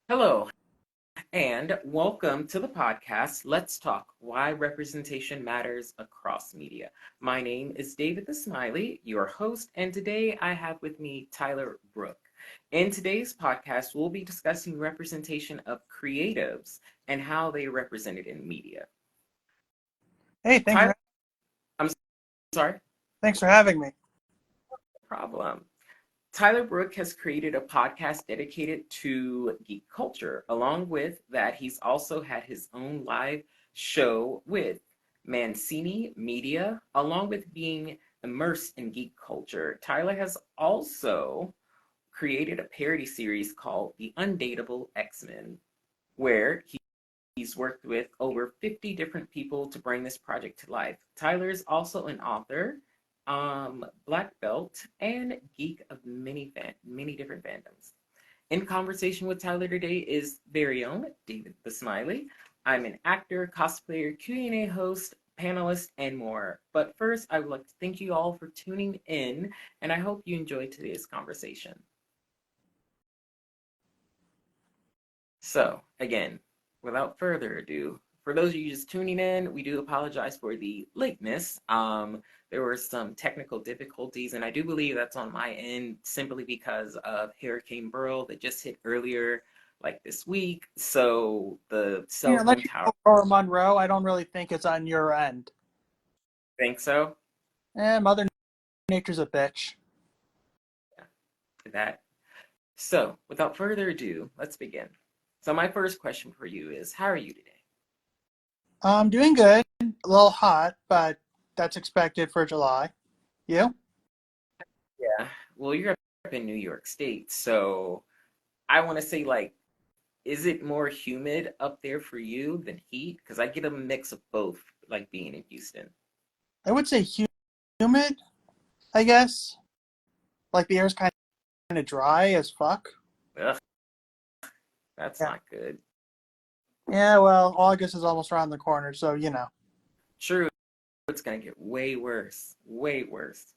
Hello, and welcome to the podcast. Let's talk why representation matters across media. My name is David the Smiley, your host, and today I have with me Tyler Brooke. In today's podcast, we'll be discussing representation of creatives and how they are represented in media. Hey, Tyler, I'm sorry? thanks for having me. No problem. Tyler Brooke has created a podcast dedicated to geek culture. Along with that, he's also had his own live show with Mancini Media, along with being immersed in geek culture. Tyler has also created a parody series called The Undateable X-Men, where he's worked with over 50 different people to bring this project to life. Tyler is also an author, black belt, and geek of many different fandoms. In conversation with Tyler today is very own David the Smiley. I'm an actor, cosplayer, Q&A host, panelist, and more. But first, I would like to thank you all for tuning in, and I hope you enjoyed today's conversation. So, again, without further ado, for those of you just tuning in, we do apologize for the lateness. There were some technical difficulties, and I do believe that's on my end simply because of Hurricane Beryl that just hit earlier, like this week. So the cell Unless phone you tower, go for Monroe, I don't really think it's on your end. think so. Mother Nature's a bitch. Yeah, that. So, without further ado, let's begin. So, my first question for you is, how are you today? I'm doing good. A little hot, but that's expected for July. You? Yeah. Well, you're up in New York State, so I want to say, like, is it more humid up there for you than heat? Because I get a mix of both, like being in Houston. I would say humid, I guess. Like the air's kind of dry as fuck. Ugh, that's Yeah. not good. Yeah, well, August is almost around the corner, so you know. True, it's gonna get way worse, way worse.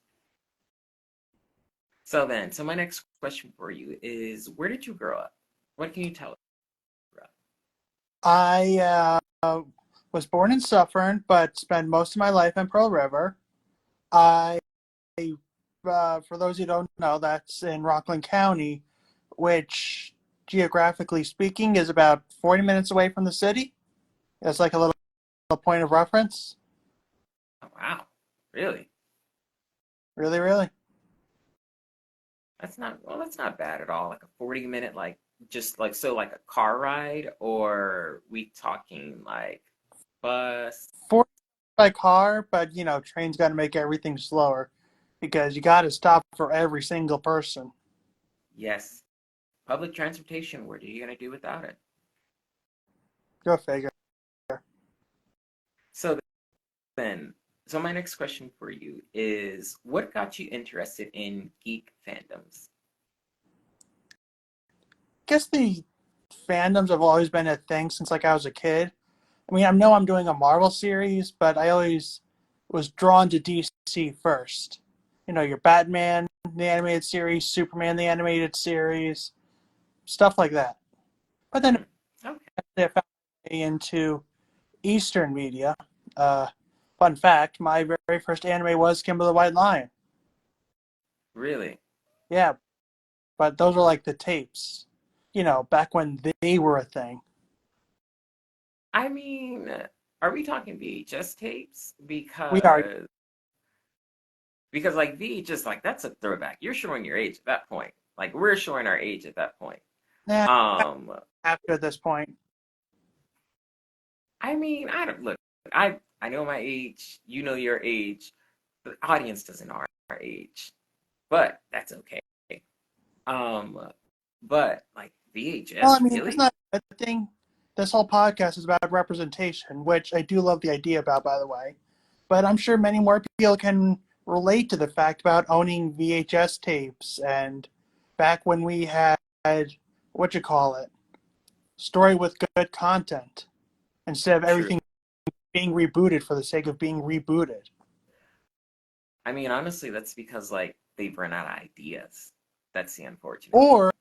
So my next question for you is, where did you grow up? What can you tell us about? I was born in Suffern, but spent most of my life in Pearl River. I for those who don't know, that's in Rockland County, which geographically speaking is about 40 minutes away from the city. It's like a little point of reference. Oh, wow, really? Really, really. That's not bad at all. Like a 40-minute, like just like so, like a car ride, or we talking like bus? 40 by car, but you know, trains got to make everything slower because you got to stop for every single person. Yes. Public transportation, what are you gonna do without it? Go figure. So then, so my next question for you is, what got you interested in geek fandoms? Guess the fandoms have always been a thing since like I was a kid. I mean, I know I'm doing a Marvel series, but I always was drawn to DC first. You know, your Batman, the animated series, Superman, the animated series, stuff like that. But then Hmm. Okay. I found my way into Eastern media. Uh, Fun fact, my very first anime was Kimber the White Lion. Really? Yeah, but those were like the tapes. You know, back when they were a thing. I mean, are we talking VHS tapes? We are. Because like VHS, like that's a throwback. You're showing your age at that point. Like we're showing our age at that point. Nah, Um, after this point. I mean, I don't look. I know my age. You know your age. The audience doesn't know our age, but that's okay. Um, but like Well, I VHS, mean, it's really? not a thing. This whole podcast is about representation, which I do love the idea about, by the way. But I'm sure many more people can relate to the fact about owning VHS tapes and back when we had, what you call it, story with good content instead of True. everything being rebooted for the sake of being rebooted. I mean, honestly, that's because like they've run out of ideas. That's the unfortunate Or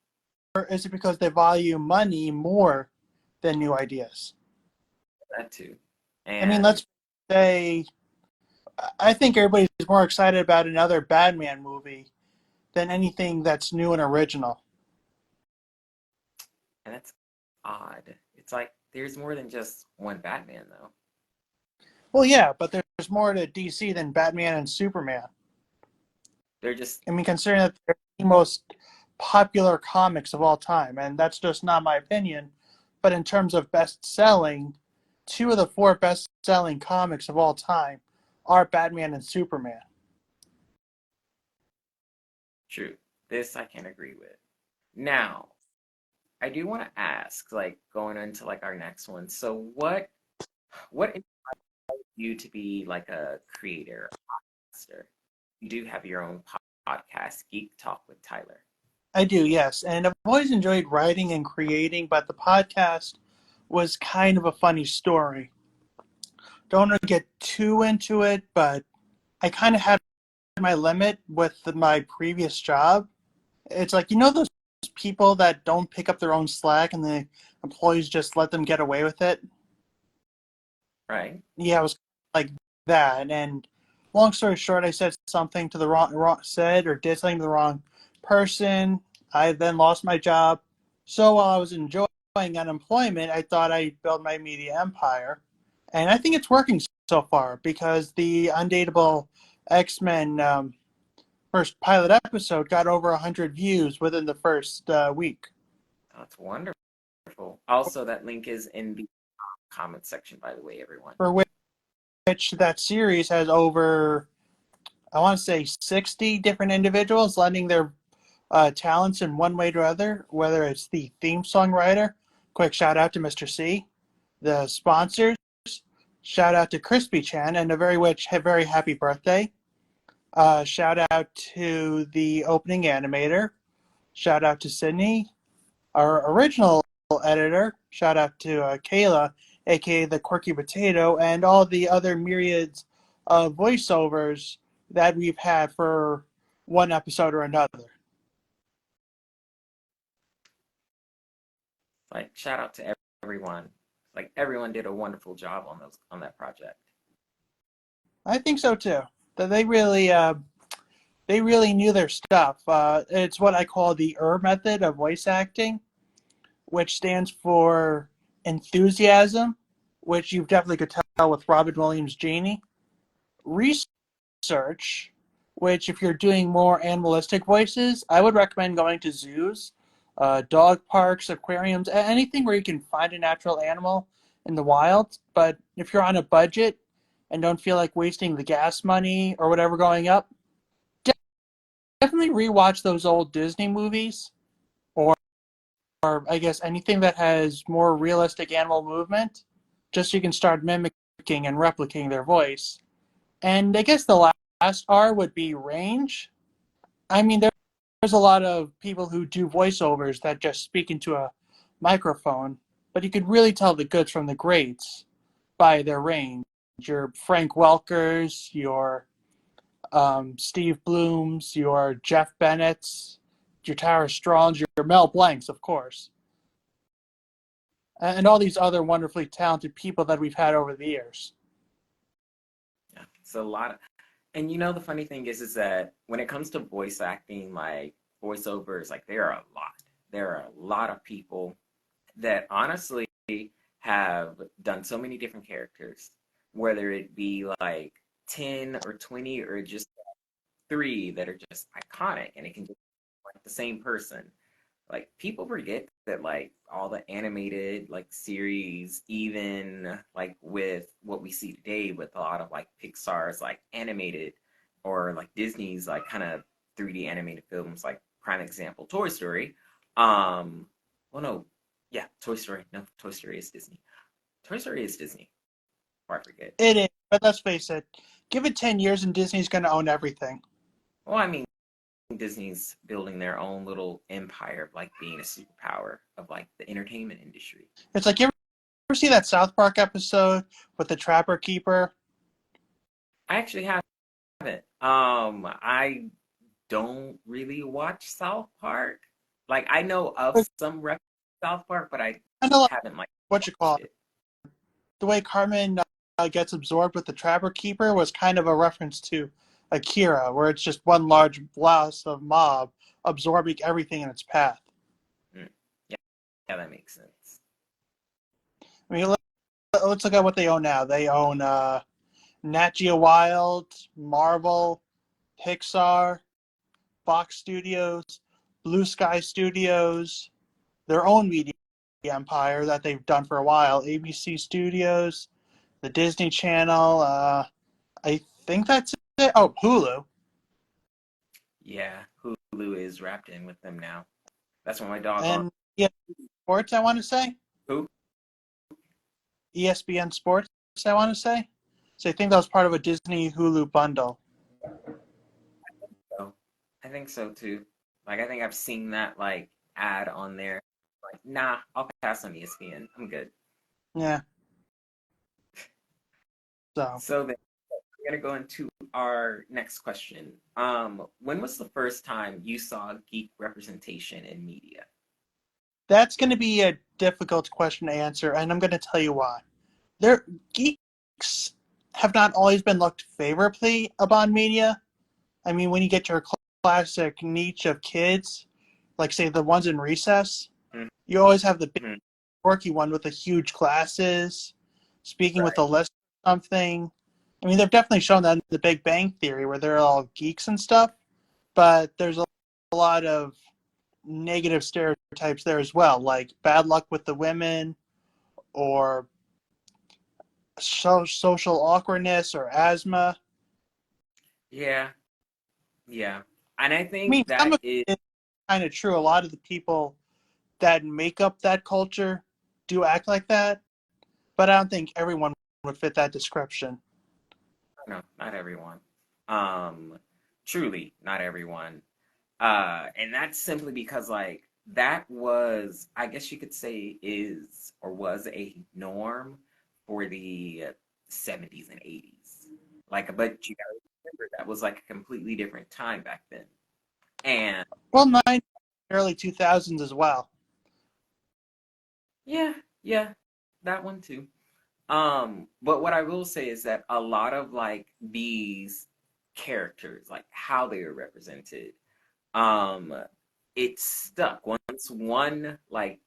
thing. is it because they value money more than new ideas? That too. I mean, And let's say I think everybody's more excited about another Batman movie than anything that's new and original. that's odd. It's like there's more than just one Batman though. Well, yeah, but there's more to DC than Batman and Superman. They're just I mean, considering that they're the most popular comics of all time, and that's just not my opinion. But in terms of best selling, two of the four best selling comics of all time are Batman and Superman. true. This I can agree with. Now, I do want to ask, like going into like our next one. So what inspired you to be like a creator, podcaster? You do have your own podcast, Geek Talk with Tyler. I do, yes. And I've always enjoyed writing and creating, but the podcast was kind of a funny story. Don't want to get too into it, but I kind of had my limit with my previous job. It's like, those people that don't pick up their own slack and the employees just let them get away with it? Right? Yeah, it was like that. And long story short, I said something to the said or did something to the wrong person. I then lost my job. So while I was enjoying unemployment, I thought I'd build my media empire. And I think it's working so far because the Undateable X-Men first pilot episode got over 100 views within the first week. That's wonderful. Also, that link is in the comment section, by the way, everyone. For which that series has over, I want to say, 60 different individuals lending their talents in one way or other, whether it's the theme song writer. Quick shout out to Mr. C. The sponsors. Shout out to Crispy Chan and a very happy birthday. Shout out to the opening animator. Shout out to Sydney, our original editor. Shout out to Kayla, aka the Quirky Potato, and all the other myriads of voiceovers that we've had for one episode or another. Like shout out to everyone. Like everyone did a wonderful job on that project. I think so too. That they really knew their stuff. It's what I call the method of voice acting, which stands for enthusiasm, which you definitely could tell with Robin Williams' Genie. Research, which if you're doing more animalistic voices, I would recommend going to zoos, dog parks, aquariums, anything where you can find a natural animal in the wild. But if you're on a budget and don't feel like wasting the gas money or whatever going up, definitely rewatch those old Disney movies or I guess anything that has more realistic animal movement, just so you can start mimicking and replicating their voice. And I guess the last R would be range. I mean, there's a lot of people who do voiceovers that just speak into a microphone, but you could really tell the goods from the greats by their range. Your Frank Welkers, your Steve Blooms, your Jeff Bennett's, your Tara Strongs, your Mel Blancs, of course, and all these other wonderfully talented people that we've had over the years. Yeah, it's a lot of, and the funny thing is that when it comes to voice acting, like voiceovers, like there are a lot. There are a lot of people that honestly have done so many different characters, whether it be like 10 or 20 or just three that are just iconic and it can just be like the same person. Like people forget that like all the animated like series, even like with what we see today with a lot of like Pixar's like animated or like Disney's like kind of 3D animated films, like prime example, Toy Story. Well no, yeah, Toy Story. No, Toy Story is Disney. Toy Story is Disney. Or I forget. It is, but let's face it, give it 10 years and Disney's going to own everything. Well, I mean, Disney's building their own little empire of like being a superpower of like the entertainment industry. It's like, you ever see that South Park episode with the Trapper Keeper? I actually haven't. I don't really watch South Park. Like I know of some references to South Park, but I Kind of like haven't like what you call watched it. it. The way Carmen gets absorbed with the Trapper Keeper was kind of a reference to Akira, where it's just one large blast of mob absorbing everything in its path. Mm. Yeah, yeah, that makes sense. I mean, let's look at what they own now. They own Nat Geo Wild, Marvel, Pixar, Fox Studios, Blue Sky Studios, their own media empire that they've done for a while, ABC Studios, the Disney Channel. I think that's it. Oh, Hulu. Yeah, Hulu is wrapped in with them now. That's what my dog on. And yeah, Sports, I want to say. Who? ESPN Sports, I want to say. So I think that was part of a Disney Hulu bundle. Oh, I think so too. Like I think I've seen that like ad on there. Like, nah, I'll pass on ESPN. I'm good. Yeah. So So then we're gonna go into our next question. When was the first time you saw geek representation in media? that's going to be a difficult question to answer, and I'm going to tell you why. Their geeks have not always been looked favorably upon media. I mean, when you get your classic niche of kids, like say the ones in recess, you always have the big Mm-hmm. quirky one with the huge glasses, speaking with Right. a list or something. I mean, they've definitely shown that in The Big Bang Theory, where they're all geeks and stuff. But there's a lot of negative stereotypes there as well, like bad luck with the women, or social awkwardness, or asthma. Yeah, yeah. And I I mean, think some that of is it is kind of true. A lot of the people that make up that culture do act like that, but I don't think everyone would fit that description. no, not everyone. Um, Truly, not everyone. And that's simply because like that was, I guess you could say, is or was a norm for the 70s and 80s. Like, but you gotta remember that was like a completely different time back then. And Well, early 2000s as well. yeah, yeah, that one too. But what I will say is that a lot of like these characters, like how they are represented, um, it stuck. Once one like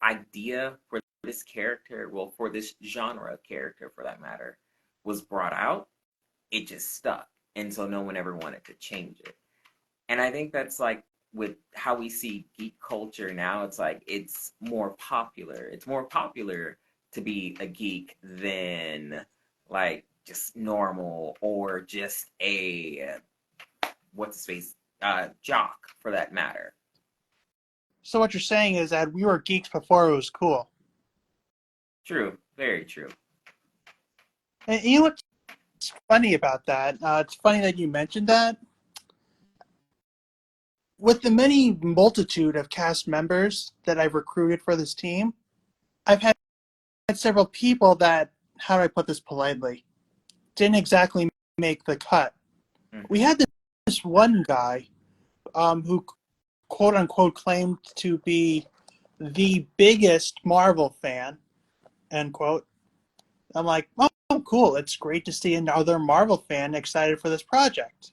idea for this character, well, for this genre of character for that matter, was brought out, it just stuck. And so no one ever wanted to change it. And I think that's like with how we see geek culture now, it's like it's more popular. It's more popular to be a geek than like just normal or just a what's the space jock for that matter. So what you're saying is that we were geeks before it was cool. True, very true. And you know what's funny about that? It's funny that you mentioned that. With the many multitude of cast members that I've recruited for this team, I've had several people that, how do I put this politely, didn't exactly make the cut. We Hmm. had this one guy who quote unquote claimed to be the biggest Marvel fan, end quote. I'm like, oh, cool. It's great to see another Marvel fan excited for this project.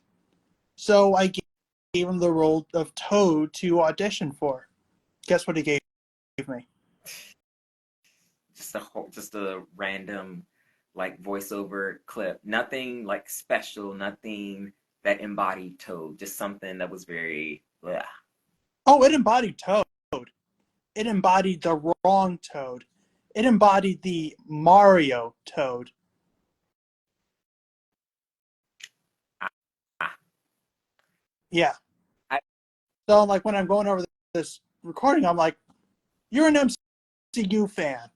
So I gave him the role of Toad to audition for. Guess what he gave me? Just a random like voiceover clip. Nothing like special, nothing that embodied Toad. Just something that was very bleh. Oh, it embodied Toad. It embodied the wrong Toad. It embodied the Mario Toad. Ah, ah. Yeah. I, So like when I'm going over this recording, I'm like, you're an MCU fan,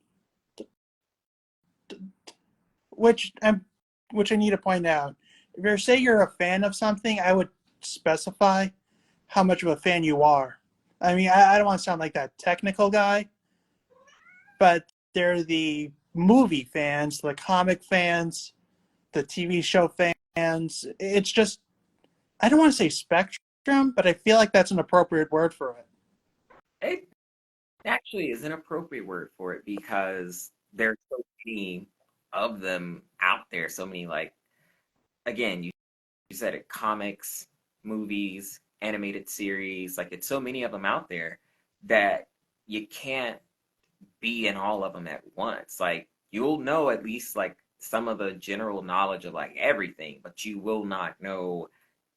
which I'm, which I need to point out. If you say you're a fan of something, I would specify how much of a fan you are. I mean, I don't want to sound like that technical guy, but they're the movie fans, the comic fans, the TV show fans. It's just, I don't want to say spectrum, but I feel like that's an appropriate word for it. It actually is an appropriate word for it because there's so many of them out there. So many, like, again, you said it, comics, movies, animated series, like it's so many of them out there that you can't be in all of them at once. Like you'll know at least like some of the general knowledge of like everything, but you will not know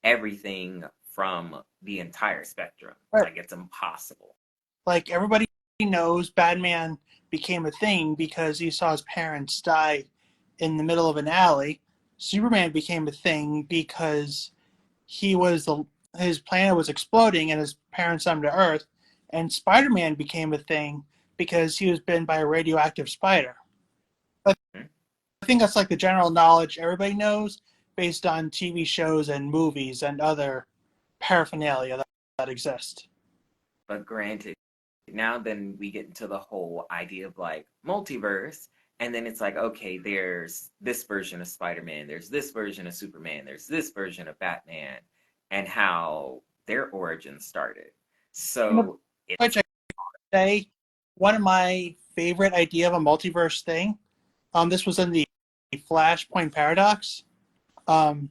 everything from the entire spectrum. Right. Like it's impossible. Like everybody knows Batman became a thing because he saw his parents die in the middle of an alley. Superman became a thing because he was the his planet was exploding and his parents sent him to Earth. And Spider-Man became a thing because he was bitten by a radioactive spider. But Hmm? I think that's like the general knowledge everybody knows based on TV shows and movies and other paraphernalia that exist. But granted, now then we get into the whole idea of like multiverse, and then it's like, okay, there's this version of Spider-Man, there's this version of Superman, there's this version of Batman, and how their origins started. So Which it's I say one of my favorite idea of a multiverse thing. This was in the Flashpoint paradox. Um,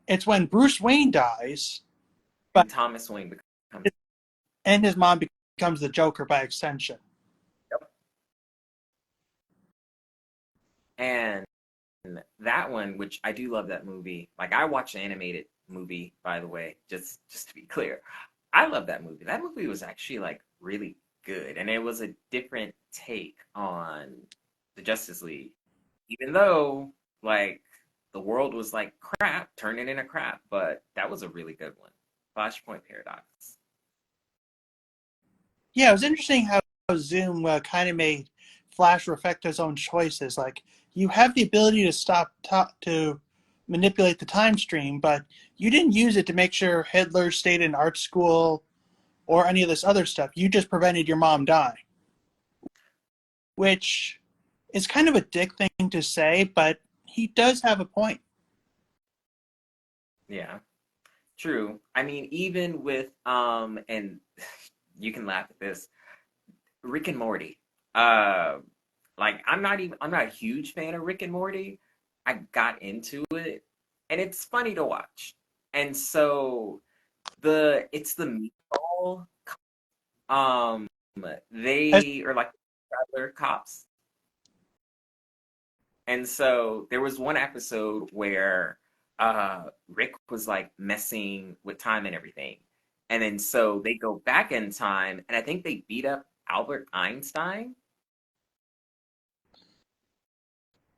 it's when Bruce Wayne dies, but Thomas Wayne becomes. and his mom becomes the Joker by extension. Yep. And that one, which I do love that movie. Like I watched the animated movie, by the way, just to be clear. I love that movie. That movie was actually like really good, and it was a different take on the Justice League. Even though like the world was like crap, turning into crap, but that was a really good one. Flashpoint Paradox. Yeah, it was interesting how Zoom kind of made Flash reflect his own choices. Like you have the ability to to manipulate the time stream, but you didn't use it to make sure Hitler stayed in art school or any of this other stuff. You just prevented your mom dying, which is kind of a dick thing to say, but he does have a point. Yeah, true. I mean, even with and you can laugh at this, Rick and Morty. Uh, like I'm not a huge fan of Rick and Morty. I got into it, and it's funny to watch. And so it's the meatball. Um, As they are like traveler cops, and so there was one episode where Rick was like messing with time and everything, and then so they go back in time, and I think they beat up Albert Einstein.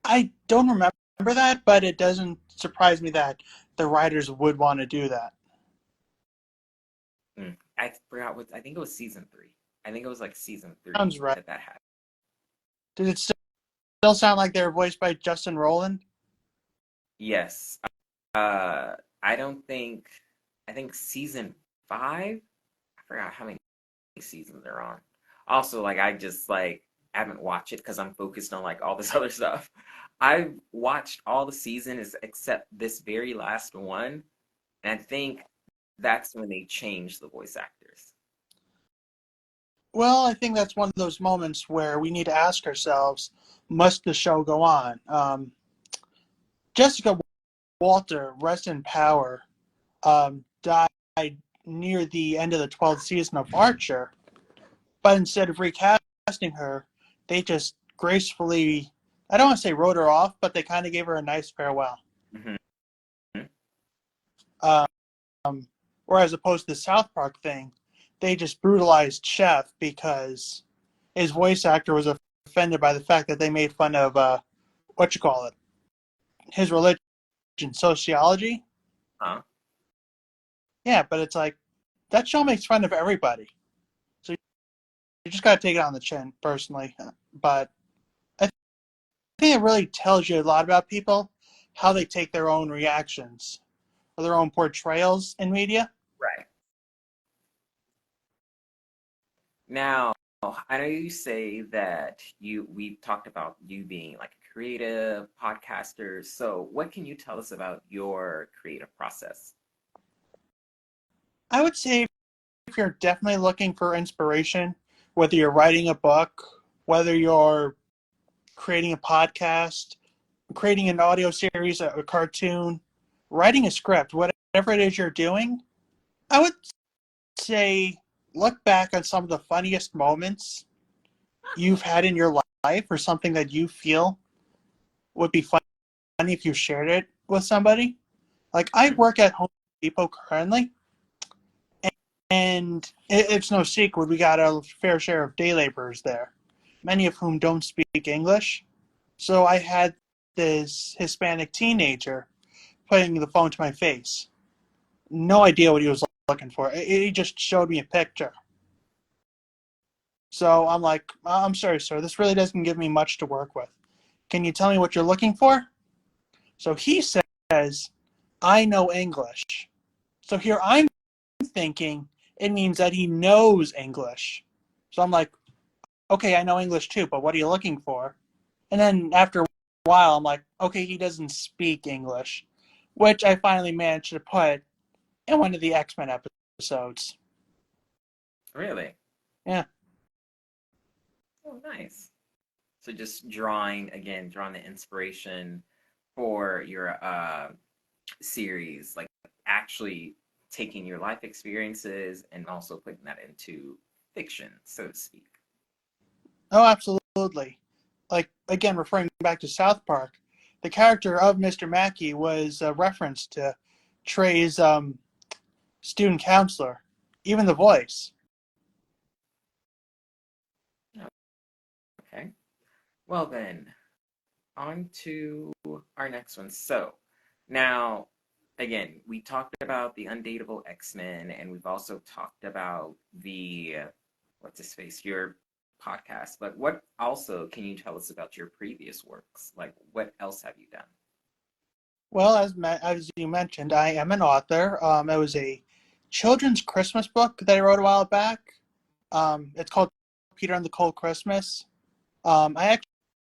I don't remember that, but it doesn't surprise me that the writers would want to do that. I forgot what I think it was season three. I think it was like season three Sounds right. that happened. Did it still sound like they were voiced by Justin Roiland? Yes. Uh, I don't think. I think season five. I forgot how many seasons they're on. Also, like I just like haven't watched it because I'm focused on like all this other stuff. I've watched all the seasons except this very last one, and I think that's when they changed the voice actors. Well, I think that's one of those moments where we need to ask ourselves, must the show go on? Jessica Walter, rest in power, died near the end of the 12th season of Archer, but instead of recasting her, they just gracefully, I don't want to say wrote her off, but they kind of gave her a nice farewell. Hmm. Um, Whereas opposed to the South Park thing, they just brutalized Chef because his voice actor was offended by the fact that they made fun of what you call it, his religion, sociology. Huh? Yeah, but it's like that show makes fun of everybody, so you just got to take it on the chin, personally. But I think it really tells you a lot about people, how they take their own reactions or their own portrayals in media. Right. Now, I know you say that we talked about you being like a creative podcaster. So, what can you tell us about your creative process? I would say if you're definitely looking for inspiration, whether you're writing a book, whether you're creating a podcast, creating an audio series, a cartoon, writing a script, whatever it is you're doing, I would say look back on some of the funniest moments you've had in your life or something that you feel would be funny if you shared it with somebody. Like, I work at Home Depot currently, and it's no secret we got a fair share of day laborers there, many of whom don't speak English. So I had this Hispanic teenager putting the phone to my face. No idea what he was looking for. He just showed me a picture. So I'm like, I'm sorry, sir, this really doesn't give me much to work with. Can you tell me what you're looking for? So he says, I know English. So here I'm thinking it means that he knows English. So I'm like, okay, I know English too, but what are you looking for? And then after a while, I'm like, okay, he doesn't speak English, which I finally managed to put in one of the X-Men episodes. Really? Yeah. Oh, nice. So just drawing the inspiration for your series, like actually taking your life experiences and also putting that into fiction, so to speak. Oh, absolutely. Like, again, referring back to South Park, the character of Mr. Mackey was a reference to Trey's student counselor, even the voice. Okay. Well then, on to our next one. So now, again, we talked about the Undateable X-Men, and we've also talked about the what's his face, your podcast. But what also can you tell us about your previous works? Like, what else have you done? Well, as you mentioned, I am an author. It was a children's Christmas book that I wrote a while back. It's called Peter and the Cold Christmas. I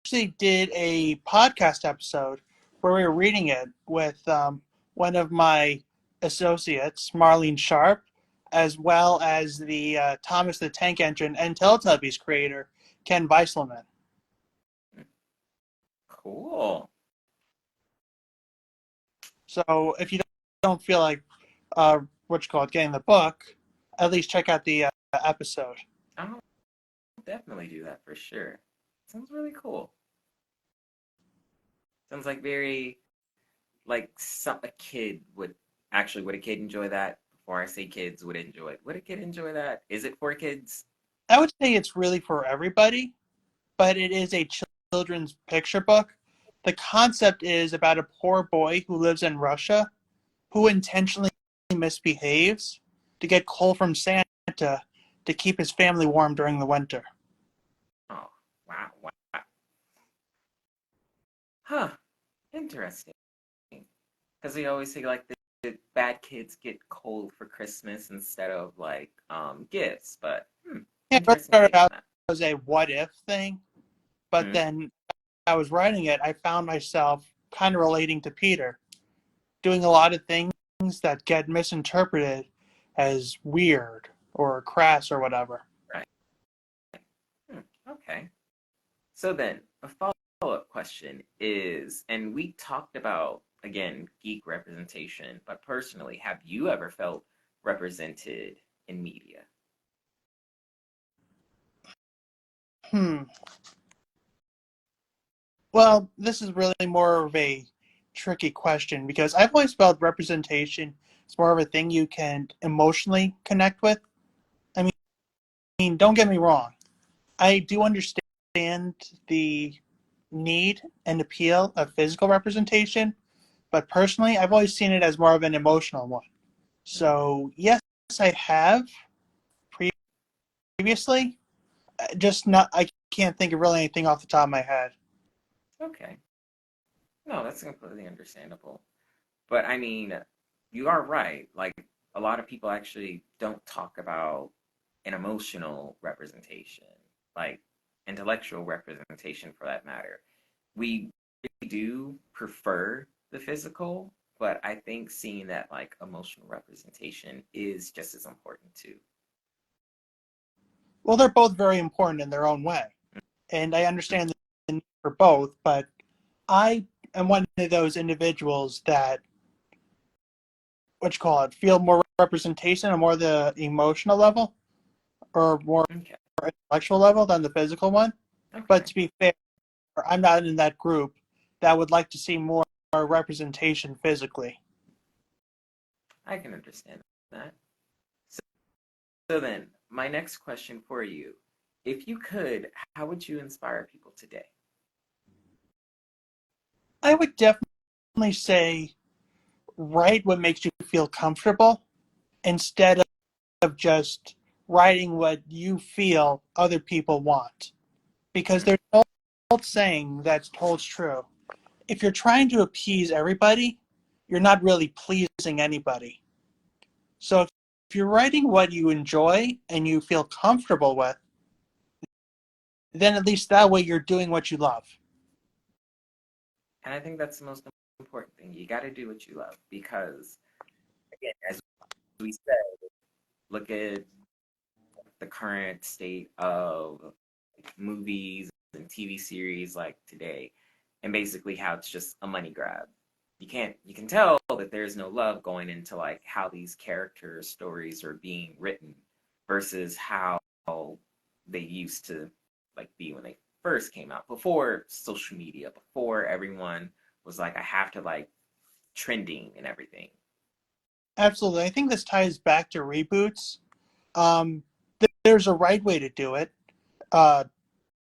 actually did a podcast episode where we were reading it with one of my associates, Marlene Sharp, as well as the Thomas the Tank Engine and Teletubbies creator, Ken Beisselman. Cool. So if you don't feel like what you call it, getting the book, at least check out the episode. I'll definitely do that for sure. Sounds really cool. Sounds like very like some a kid would would a kid enjoy that? Before I say kids would enjoy it. Would a kid enjoy that? Is it for kids? I would say it's really for everybody, but it is a children's picture book. The concept is about a poor boy who lives in Russia who intentionally misbehaves to get coal from Santa to keep his family warm during the winter. Oh, wow, wow. Huh. Interesting. Because we always say like the bad kids get coal for Christmas instead of like gifts, but Yeah, it interesting started take on out that. as a what if thing, but Hmm. then I was writing it, I found myself kind of relating to Peter, doing a lot of things that get misinterpreted as weird or crass or whatever. Right. Hmm. Okay. So then, a follow-up question is, and we talked about, again, geek representation, but personally, have you ever felt represented in media? Hmm. Well, this is really more of a tricky question because I've always felt representation is more of a thing you can emotionally connect with. I mean, don't get me wrong. I do understand the need and appeal of physical representation, but personally, I've always seen it as more of an emotional one. So, yes, I have previously, just not, I can't think of really anything off the top of my head. Okay. No, that's completely understandable. But I mean, you are right. Like, a lot of people actually don't talk about an emotional representation, like intellectual representation for that matter. We do prefer the physical, but I think seeing that like emotional representation is just as important too. Well, they're both very important in their own way. And I understand the need for both, but I am one of those individuals that, feel more representation on more the emotional level or more Okay. intellectual level than the physical one. But Okay. to be fair, I'm not in that group that would like to see more representation physically. I can understand that. So, so then, my next question for you, if you could, how would you inspire people today? I would definitely say write what makes you feel comfortable instead of just writing what you feel other people want. Because Mm, there's an old saying that holds true. If you're trying to appease everybody, you're not really pleasing anybody. So if you're writing what you enjoy and you feel comfortable with, then at least that way you're doing what you love. and I think that's the most important thing. You got to do what you love because, again, as we said, look at the current state of movies and TV series like today, and basically how it's just a money grab. You can tell that there's no love going into like how these character stories are being written versus how they used to like be when they first came out before social media, before everyone was like I have to like trending and everything. Absolutely. I think this ties back to reboots. Um, there's a right way to do it. Uh,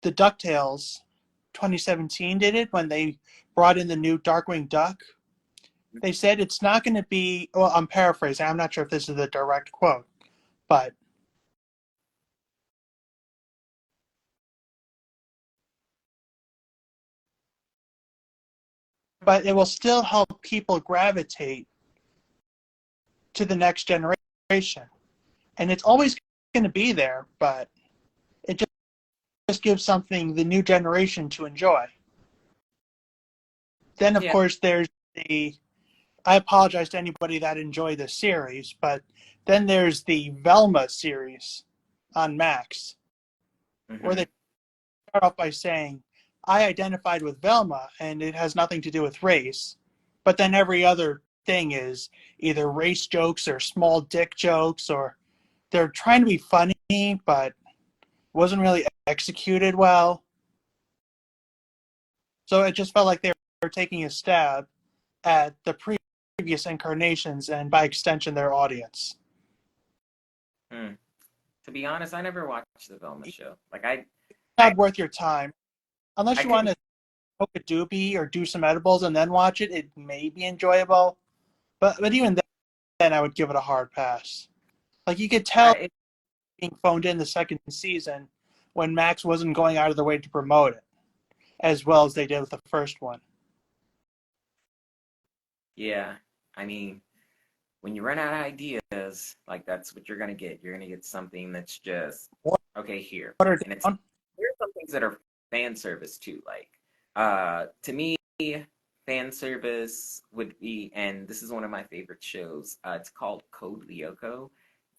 the DuckTales 2017 did it when they brought in the new Darkwing Duck. They said it's not going to be, well, I'm paraphrasing. I'm not sure if this is the direct quote, but it will still help people gravitate to the next generation. And it's always going to be there, but it just gives something the new generation to enjoy. Then, of Yeah. course, there's the, I apologize to anybody that enjoyed this series, but then there's the Velma series on Max, where Mm-hmm. they start off by saying, I identified with Velma, and it has nothing to do with race. But then every other thing is either race jokes or small dick jokes, or they're trying to be funny, but wasn't really executed well. So it just felt like they were taking a stab at the previous incarnations and by extension their audience. Mm. To be honest, I never watched the Velma It's show. Like I, not worth your time. Unless I you want couldn't. to smoke a doobie or do some edibles and then watch it, it may be enjoyable. But even then I would give it a hard pass. Like you could tell I being phoned in the second season when Max wasn't going out of the way to promote it as well as they did with the first one. Yeah. I mean, when you run out of ideas, like that's what you're gonna get. You're gonna get something that's just okay here, Watered and it's down. there's some things that are fan service too. Like, to me, fan service would be, and this is one of my favorite shows. It's called Code Lyoko.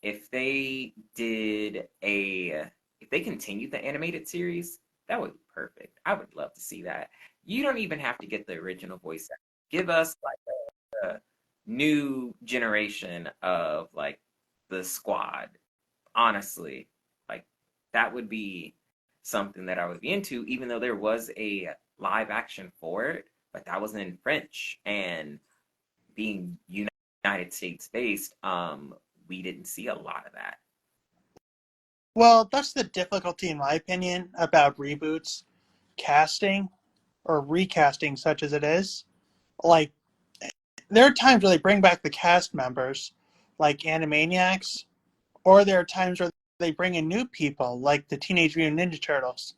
If they did a, if they continued the animated series, that would be perfect. I would love to see that. You don't even have to get the original voice actor. Give us like a new generation of like the squad. Honestly, like that would be something that I would be into, even though there was a live action for it, but that was in French and being United States based, we didn't see a lot of that. Well, that's the difficulty, in my opinion, about reboots, casting or recasting, such as it is. Like, there are times where they bring back the cast members, like Animaniacs, or there are times where they bring in new people, like the Teenage Mutant Ninja Turtles.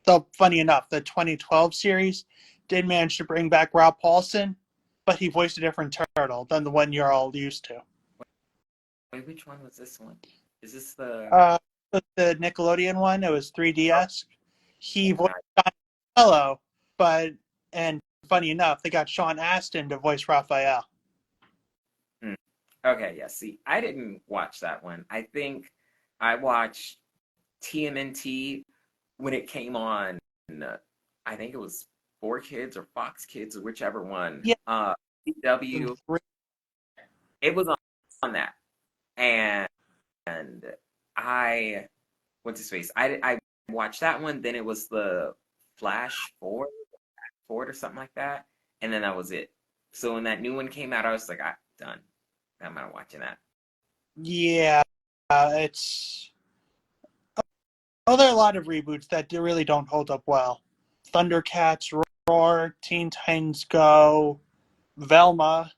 Though, funny enough, the 2012 series did manage to bring back Rob Paulson, but he voiced a different turtle than the one you're all used to. Wait, which one was this one? Is this the Uh, the Nickelodeon one, it was 3DS. He voiced nice? Donatello, but, and funny enough, they got Sean Astin to voice Raphael. Okay, yeah. See, I didn't watch that one. I think I watched. TMNT when it came on. I think it was 4 Kids or Fox Kids or whichever one. Yeah. CW. It was on that, and I went to space. I watched that one. Then it was the Flash Forward or something like that, and then that was it. So when that new one came out, I was like, done. I'm not watching that. Yeah, it's. Oh, there are a lot of reboots that really don't hold up well. Thundercats, Roar, Teen Titans Go, Velma.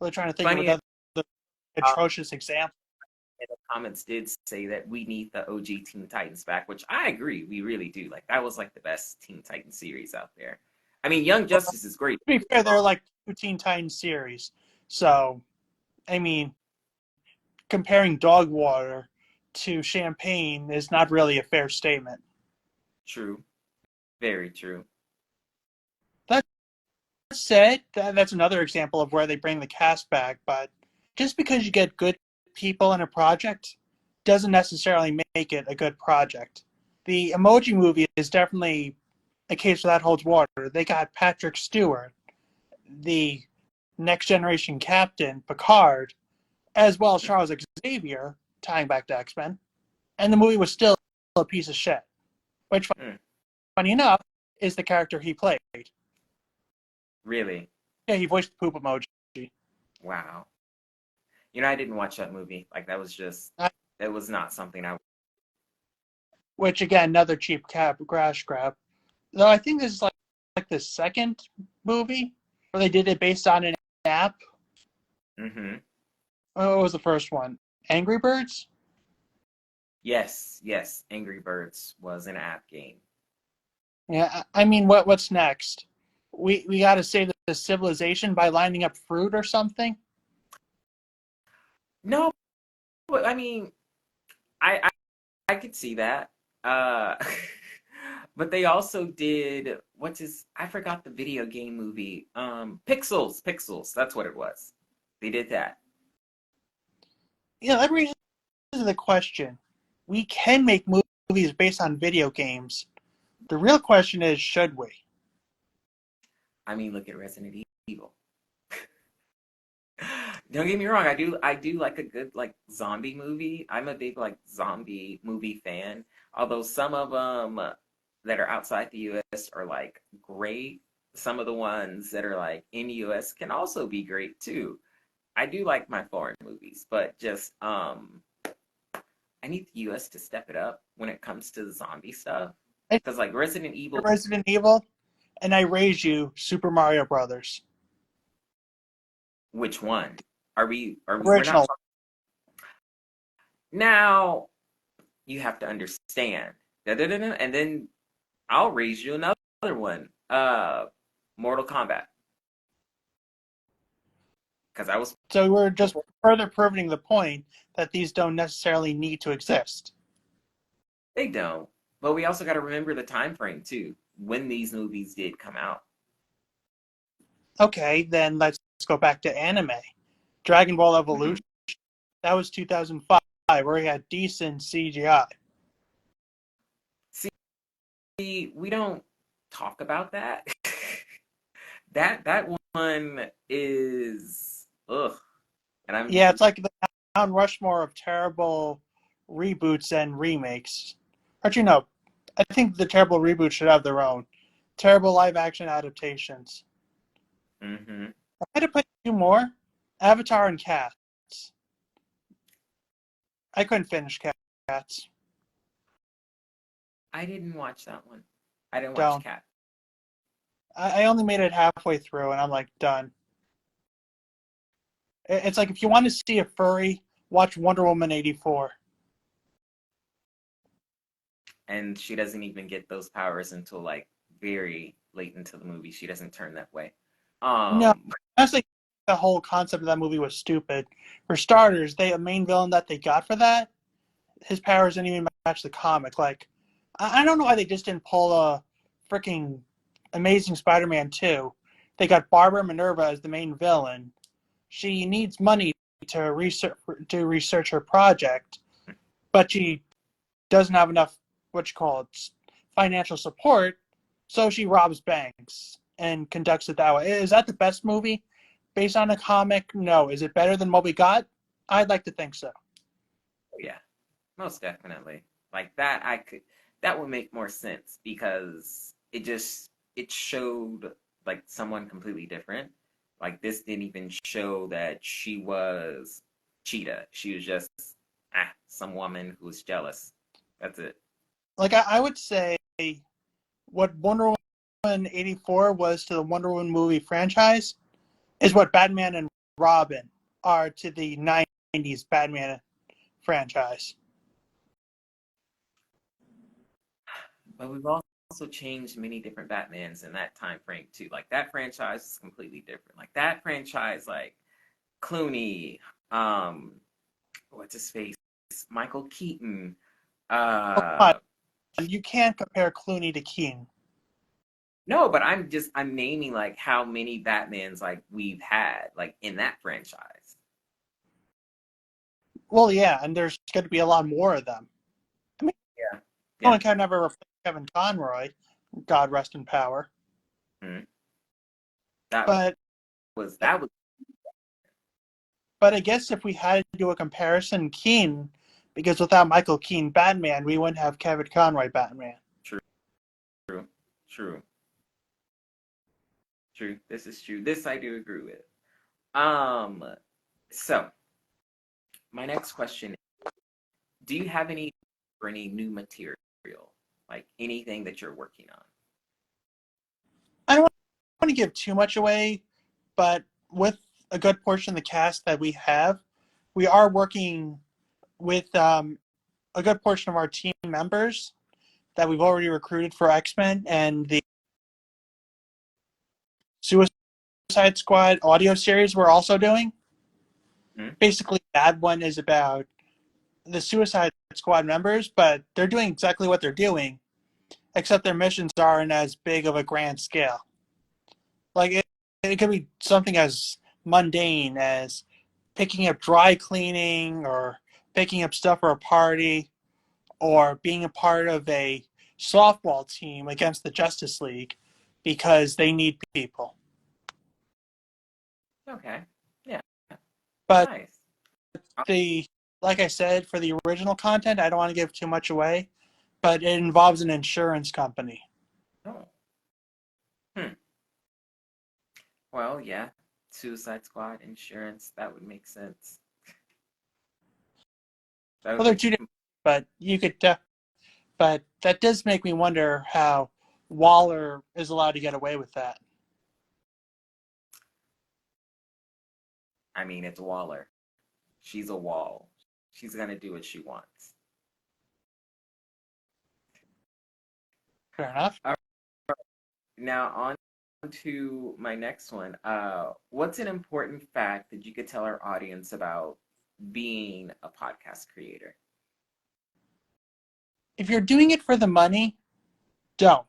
Really trying to think of Funny, another atrocious example. the comments did say that we need the OG Teen Titans back, which I agree, we really do. Like that was like the best Teen Titans series out there. I mean, Young Justice is great. To be fair, there are like 2 Teen Titans series. So, I mean, comparing Dog Water to Champagne is not really a fair statement. True. Very true. That said, that's another example of where they bring the cast back, but just because you get good people in a project doesn't necessarily make it a good project. The Emoji Movie is definitely a case where that holds water. They got Patrick Stewart, the Next Generation Captain, Picard, as well as Charles Xavier, tying back to X-Men, and the movie was still a piece of shit. Which, funny enough, is the character he played. Really? Yeah, he voiced the poop emoji. Wow. You know, I didn't watch that movie. Like that was just, it was not something I. Which again, another cheap crash grab. Though I think this is like the second movie where they did it based on an app. Mm-hmm. What was the first one? Angry Birds? Yes. Angry Birds was an app game. Yeah, I mean, what's next? We got to save the civilization by lining up fruit or something? No, but I mean, I could see that. Uh, but they also did I forgot the video game movie. Pixels. That's what it was. They did that. Yeah, that brings us to the question. We can make movies based on video games. The real question is, should we? I mean, look at Resident Evil. Don't get me wrong, I do like a good like zombie movie. I'm a big like zombie movie fan. Although some of them that are outside the US are like great. Some of the ones that are like in the US can also be great too. I do like my foreign movies, but just I need the US to step it up when it comes to the zombie stuff. Because like Resident Evil, and I raise you Super Mario Brothers. Which one? We're Original. not now you have to understand. And then I'll raise you another one. Mortal Kombat. Because I was So we're just further proving the point that these don't necessarily need to exist. They don't. But we also got to remember the time frame too, when these movies did come out. Okay, then let's go back to anime. Dragon Ball Evolution. Mm-hmm. That was 2005, where we had decent CGI. See, we don't talk about that. that one is ugh. And it's like the Mount Rushmore of terrible reboots and remakes. But I think the terrible reboots should have their own terrible live action adaptations. Mm-hmm. I had to put 2 more. Avatar and Cats. I couldn't finish Cats. I didn't watch that one. I didn't watch Cat. I only made it halfway through, and I'm like, done. It's like if you want to see a furry, watch Wonder Woman 84. And she doesn't even get those powers until like very late into the movie. She doesn't turn that way. No, honestly, the whole concept of that movie was stupid. For starters, the main villain that they got for that, his powers didn't even match the comic. Like, I don't know why they just didn't pull a freaking Amazing Spider-Man 2. They got Barbara Minerva as the main villain. She needs money to research her project, but she doesn't have enough, financial support, so she robs banks and conducts it that way. Is that the best movie based on a comic? No. Is it better than what we got? I'd like to think so. Yeah, most definitely. Like that, that would make more sense because it showed like someone completely different. Like this didn't even show that she was Cheetah. She was just some woman who was jealous. That's it. Like I would say what Wonder Woman 84 was to the Wonder Woman movie franchise is what Batman and Robin are to the 90s Batman franchise. But we've also changed many different Batmans in that time frame too. Like that franchise is completely different. Like that franchise, like Clooney, um, what's his face, Michael Keaton. But you can't compare Clooney to Keaton. No, but I'm naming like how many Batmans like we've had like in that franchise. Well, yeah, and there's going to be a lot more of them. I mean, Yeah, no yeah. one can never replace Kevin Conroy, God rest in power. Mhm. That But that was I guess if we had to do a comparison, Keaton, because without Michael Keaton Batman, we wouldn't have Kevin Conroy Batman. true, true, true, true. This is true. This I do agree with. Um, so my next question: do you have any new material, like anything that you're working on? I don't want to give too much away, but with a good portion of the cast that we have, we are working with a good portion of our team members that we've already recruited for X-Men and the Suicide Squad audio series we're also doing. Hmm? Basically, that one is about the Suicide Squad members, but they're doing exactly what they're doing, except their missions aren't as big of a grand scale. Like it could be something as mundane as picking up dry cleaning or picking up stuff for a party or being a part of a softball team against the Justice League because they need people. Okay, yeah, But nice. the like I said, for the original content, I don't want to give too much away, but it involves an insurance company. Oh, hmm. Well, yeah, Suicide Squad insurance that would make sense. That Well, would they're make. two different, but you could, but that does make me wonder how Waller is allowed to get away with that. I mean, it's Waller. She's a wall. She's gonna do what she wants. Fair enough. Now on to my next one. What's an important fact that you could tell our audience about being a podcast creator? If you're doing it for the money, don't.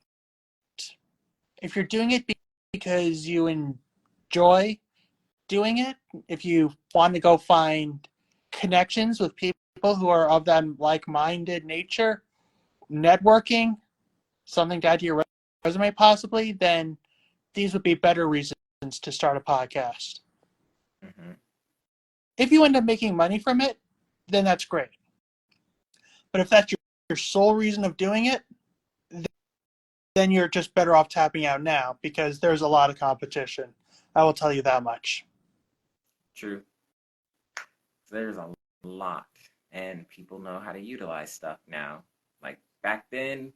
If you're doing it because you enjoy doing it, if you want to go find connections with people who are of that like-minded nature, networking, something to add to your resume possibly, then these would be better reasons to start a podcast. Mm-hmm. If you end up making money from it, then that's great. But if that's your sole reason of doing it, then you're just better off tapping out now because there's a lot of competition. I will tell you that much. True. There's a lot, and people know how to utilize stuff now. Like back then,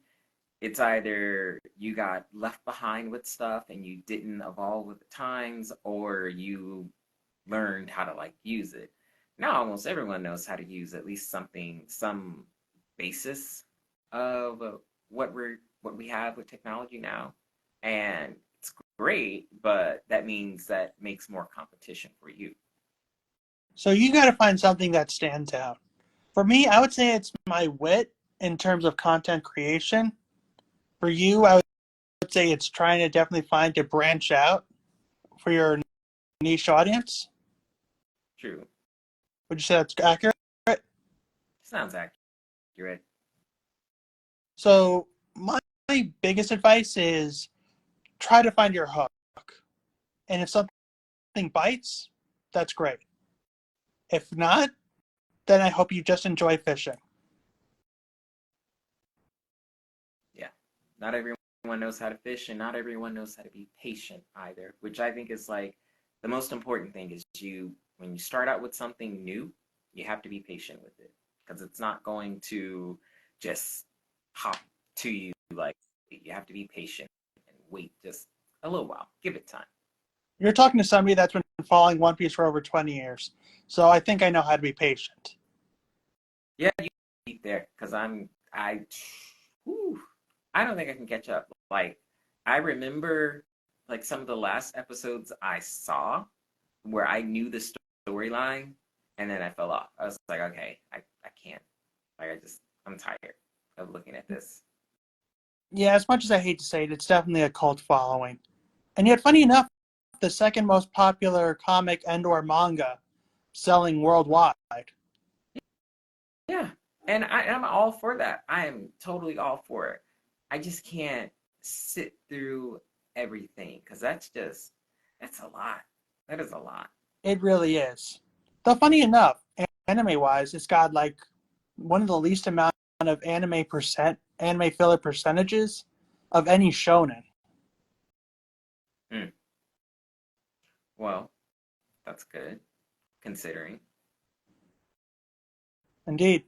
it's either you got left behind with stuff and you didn't evolve with the times, or you learned how to like use it. Now almost everyone knows how to use at least something, some basis of what we have with technology now, and it's great. But that means that makes more competition for you. So you got to find something that stands out. For me, I would say it's my wit in terms of content creation. For you, I would say it's trying to definitely find to branch out for your niche audience. True. Would you say that's accurate? Sounds accurate. accurate. So my biggest advice is try to find your hook. And if something bites, that's great. If not, then I hope you just enjoy fishing. Yeah. Not everyone knows how to fish, and not everyone knows how to be patient either, which I think is like the most important thing is when you start out with something new, you have to be patient with it because it's not going to just hop to you like you have to be patient and wait just a little while. Give it time. You're talking to somebody that's been following One Piece for over 20 years. So I think I know how to be patient. Yeah, you eat there because whew, I don't think I can catch up. Like I remember like some of the last episodes I saw where I knew the storyline and then I fell off. I was like, okay, I can't. Like I'm tired of looking at this. Yeah, as much as I hate to say it, it's definitely a cult following. And yet, funny enough, the second most popular comic and/or manga selling worldwide. Yeah. And I'm all for that. I am totally all for it. I just can't sit through everything because that's a lot. That is a lot. It really is. Though funny enough, anime-wise, it's got like one of the least amount of anime filler percentages of any shonen. Mm. Well, that's good considering. Indeed.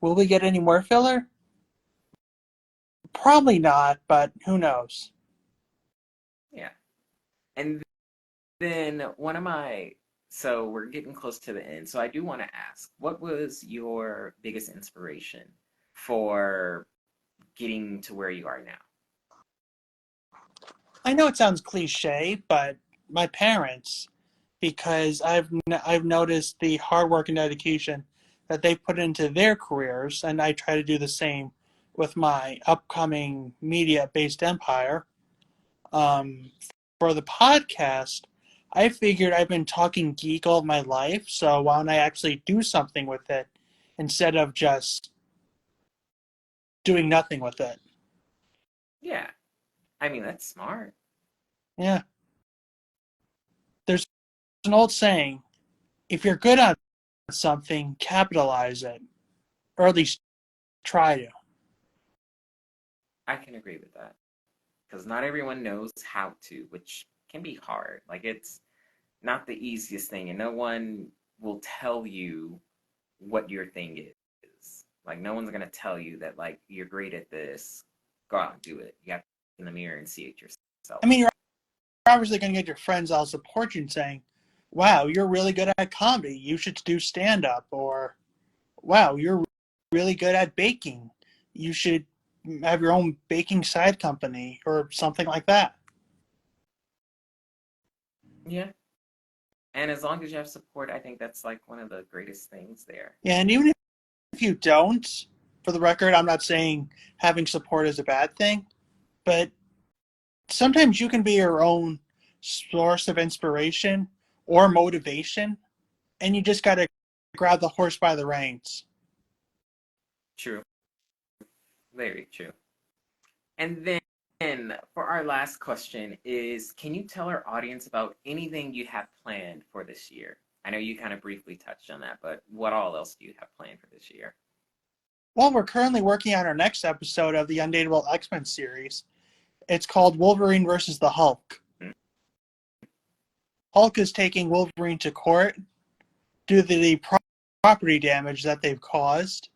Will we get any more filler? Probably not, but who knows? Yeah. And then so we're getting close to the end. So I do want to ask, what was your biggest inspiration for getting to where you are now? I know it sounds cliche, but my parents, because I've noticed the hard work and dedication that they put into their careers, and I try to do the same with my upcoming media-based empire. Um, for the podcast, I figured I've been talking geek all my life, so why don't I actually do something with it instead of just doing nothing with it? Yeah. I mean, that's smart. Yeah. There's an old saying, if you're good at something, capitalize it, or at least try to. I can agree with that because not everyone knows how to, which can be hard. Like it's not the easiest thing, and no one will tell you what your thing is. Like no one's gonna tell you that like you're great at this. Go out and do it. You have to look in the mirror and see it yourself. I mean, you're obviously going to get your friends all support you and saying, wow, you're really good at comedy. You should do stand up. Or, wow, you're really good at baking. You should have your own baking side company or something like that. Yeah. And as long as you have support, I think that's like one of the greatest things there. Yeah, and even if you don't, for the record, I'm not saying having support is a bad thing, but sometimes you can be your own source of inspiration or motivation, and you just got to grab the horse by the reins. True. Very true. And then for our last question is, can you tell our audience about anything you have planned for this year? I know you kind of briefly touched on that, but what all else do you have planned for this year? Well, we're currently working on our next episode of the Undateable X-Men series. It's called Wolverine versus the Hulk. Mm. Hulk is taking Wolverine to court due to the property damage that they've caused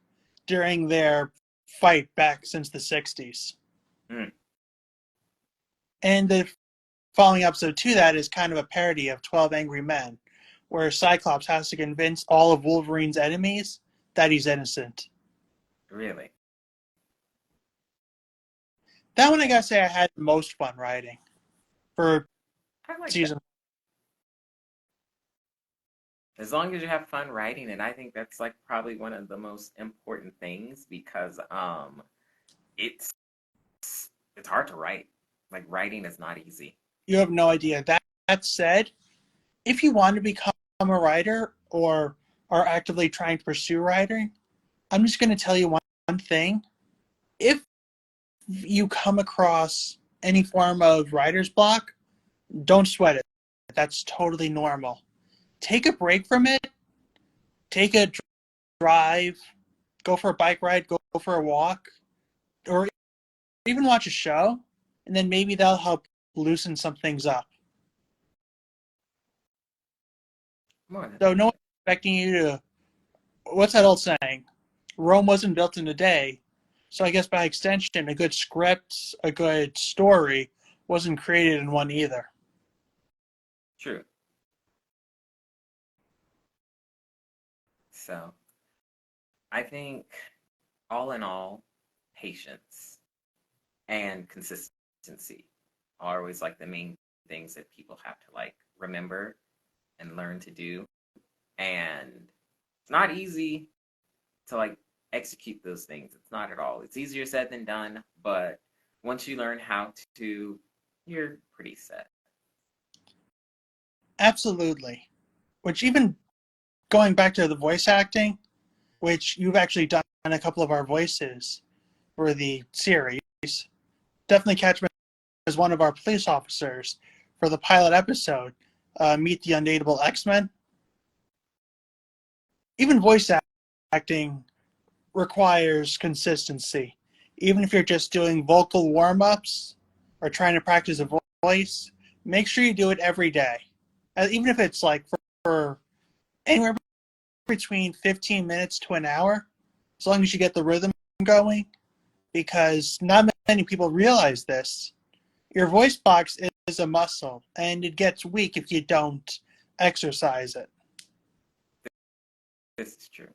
during their fight back since the 60s. Mm. And the following episode to that is kind of a parody of 12 Angry Men, where Cyclops has to convince all of Wolverine's enemies that he's innocent. Really? That one I gotta say I had the most fun writing for I like that. season. As long as you have fun writing it, I think that's like probably one of the most important things because it's it's hard to write. Like writing is not easy. You have no idea. That said, if you want to become a writer or are actively trying to pursue writing, I'm just going to tell you one thing. If you come across any form of writer's block, don't sweat it. That's totally normal. Take a break from it. Take a drive. Go for a bike ride. Go for a walk. Or even watch a show. And then maybe that'll help loosen some things up. So no one's expecting you to... What's that old saying? Rome wasn't built in a day. So I guess by extension, a good script, a good story wasn't created in one either. True. So I think all in all, patience and consistency are always like the main things that people have to like remember and learn to do. And it's not easy to like execute those things. It's not at all. It's easier said than done, but once you learn how to, you're pretty set. Absolutely. Which even going back to the voice acting, which you've actually done a couple of our voices for the series, definitely catch me as one of our police officers for the pilot episode, Meet the Undateable X-Men. Even voice acting requires consistency. Even if you're just doing vocal warm-ups or trying to practice a voice, make sure you do it every day. Even if it's like for anywhere between 15 minutes to an hour, as long as you get the rhythm going, because not many people realize this. Your voice box is a muscle, and it gets weak if you don't exercise it. This is true.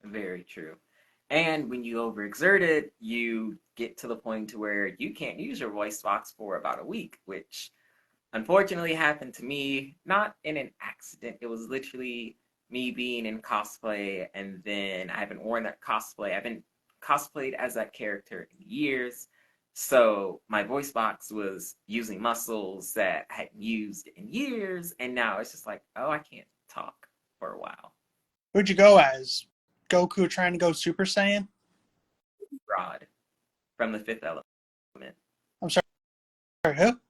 Very true. And when you overexert it, you get to the point to where you can't use your voice box for about a week, which unfortunately happened to me, not in an accident. It was literally me being in cosplay, and then I haven't worn that cosplay. I haven't cosplayed as that character in years. So my voice box was using muscles that I hadn't used in years, and now it's just like, oh, I can't talk for a while. Who'd you go as? Goku trying to go Super Saiyan? Rod from the Fifth Element. I'm sorry, who?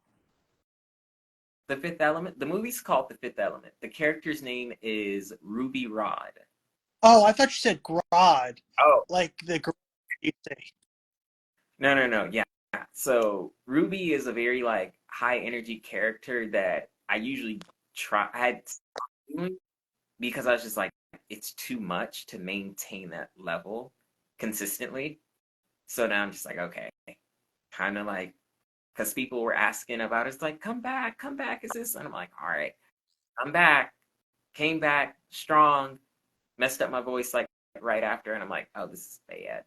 The Fifth Element. The movie's called The Fifth Element. The character's name is Ruby Rod. Oh, I thought you said Grodd. Oh, Like the Grodd you say. no. Yeah. So Ruby is a very like high energy character that I usually I had doing because I was just like, it's too much to maintain that level consistently. So now I'm just like, okay, kind of like, because people were asking about it, it's like, come back, is this? And I'm like, all right, I'm back, came back strong, messed up my voice like right after, and I'm like, oh, this is bad.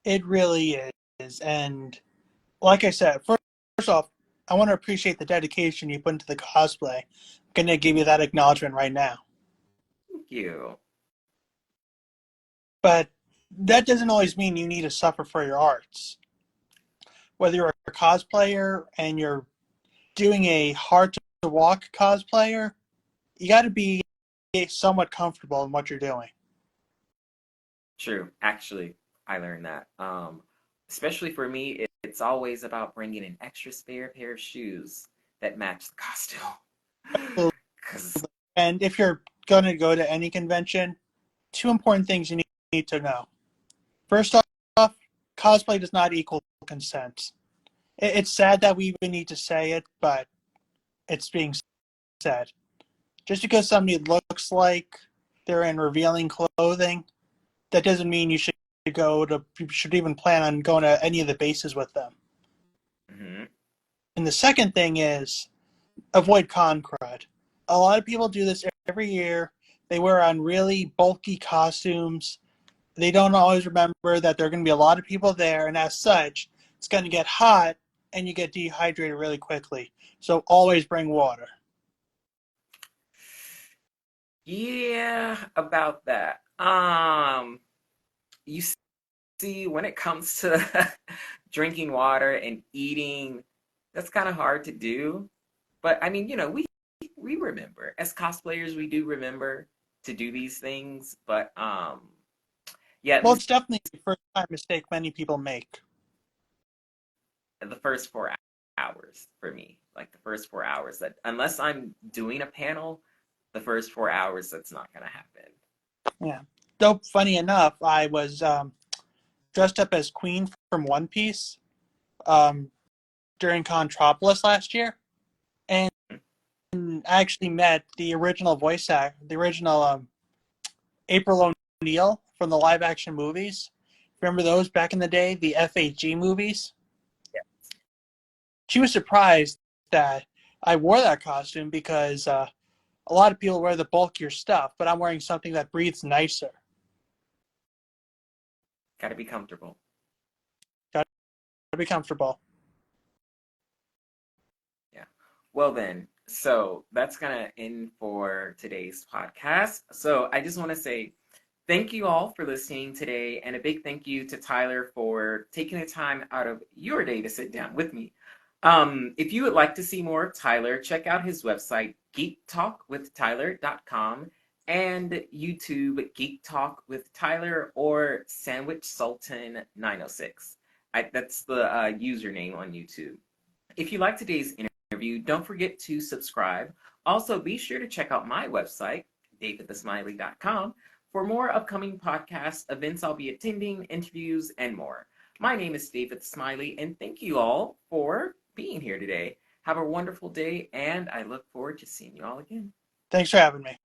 It really is. And like I said, first off, I want to appreciate the dedication you put into the cosplay. I'm going to give you that acknowledgement right now. Thank you. But that doesn't always mean you need to suffer for your arts. Whether you're a cosplayer and you're doing a hard to walk cosplayer, you got to be somewhat comfortable in what you're doing. True. Actually, I learned that. Especially for me, it's always about bringing an extra spare pair of shoes that match the costume. Because And if you're going to go to any convention, two important things you need to know. First off, cosplay does not equal consent. It's sad that we even need to say it, but it's being said. Just because somebody looks like they're in revealing clothing, that doesn't mean you should even plan on going to any of the bases with them. mm-hmm. And the second thing is avoid con crud. A lot of people do this every year. They wear on really bulky costumes. They don't always remember that there are going to be a lot of people there, and as such, it's going to get hot and you get dehydrated really quickly. So always bring water. Yeah, about that. You see, when it comes to drinking water and eating, that's kind of hard to do. But I mean, we remember as cosplayers, we do remember to do these things, but yeah, at Well, least it's definitely the first time mistake many people make. the first 4 hours for me, like the first 4 hours, that unless I'm doing a panel, the first 4 hours, that's not gonna happen. Yeah. Though, funny enough, I was dressed up as Queen from One Piece um, during Contropolis last year, and I actually met the original voice actor, the original April O'Neil from the live action movies. Remember those back in the day, the FHG movies? Yeah. She was surprised that I wore that costume because a lot of people wear the bulkier stuff, but I'm wearing something that breathes nicer. Got to be comfortable. Got to be comfortable. Yeah. Well then, so that's gonna end for today's podcast. So I just want to say thank you all for listening today, and a big thank you to Tyler for taking the time out of your day to sit down with me. If you would like to see more of Tyler, check out his website, geektalkwithtyler.com, and YouTube, Geek Talk with Tyler or Sandwich Sultan 906. That's the username on YouTube. If you like today's interview, don't forget to subscribe. Also, be sure to check out my website, davidthesmiley.com, for more upcoming podcasts, events I'll be attending, interviews, and more. My name is David Smiley, and thank you all for being here today. Have a wonderful day, and I look forward to seeing you all again. Thanks for having me.